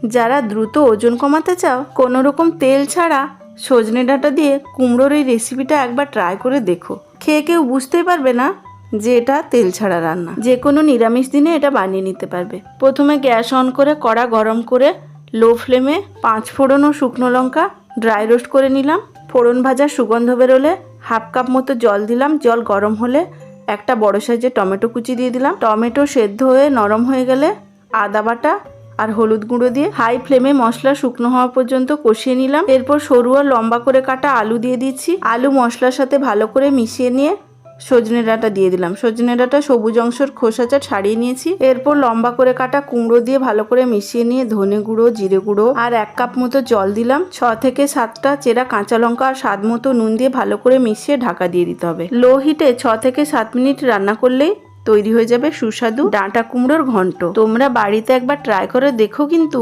যারা দ্রুত ওজন কমাতে চাও, কোনো রকম তেল ছাড়া সজনে ডাঁটা দিয়ে কুমড়োর এই রেসিপিটা একবার ট্রাই করে দেখো। খেয়ে কেউ বুঝতেই পারবে না যে এটা তেল ছাড়া রান্না। যে কোনো নিরামিষ দিনে এটা বানিয়ে নিতে পারবে। প্রথমে গ্যাস অন করে কড়া গরম করে লো ফ্লেমে 5 ফোড়ন ও শুকনো লঙ্কা ড্রাই রোস্ট করে নিলাম। ফোড়ন ভাজার সুগন্ধ বেরোলে হাফ কাপ মতো জল দিলাম। জল গরম হলে একটা বড় সাইজের টমেটো কুচি দিয়ে দিলাম। টমেটো সেদ্ধ হয়ে নরম হয়ে গেলে আদা বাটা আর হলুদ গুঁড়ো দিয়ে হাই ফ্লেমে মশলা শুকনো হওয়া পর্যন্ত কষিয়ে নিলাম। এরপর সরু আর লম্বা করে কাটা আলু দিয়ে দিচ্ছি। আলু মশলার সাথে ভালো করে মিশিয়ে নিয়ে সজনে ডাঁটা দিয়ে দিলাম। সজনে ডাঁটা সবুজ অংশের খোসাটা ছাড়িয়ে নিয়েছি। এরপর লম্বা করে কাটা কুমড়ো দিয়ে ভালো করে মিশিয়ে নিয়ে ধনে গুঁড়ো, জিরে গুঁড়ো আর 1 কাপ মতো জল দিলাম। 6 থেকে 7টা চেরা কাঁচা লঙ্কা আর স্বাদ মতো নুন দিয়ে ভালো করে মিশিয়ে ঢাকা দিয়ে দিতে হবে। লো হিটে 6 থেকে 7 মিনিট রান্না করলেই তৈরি হয়ে যাবে সুস্বাদু ডাঁটা কুমড়োর ঘন্ট। তোমরা বাড়িতে একবার ট্রাই করে দেখো কিন্তু।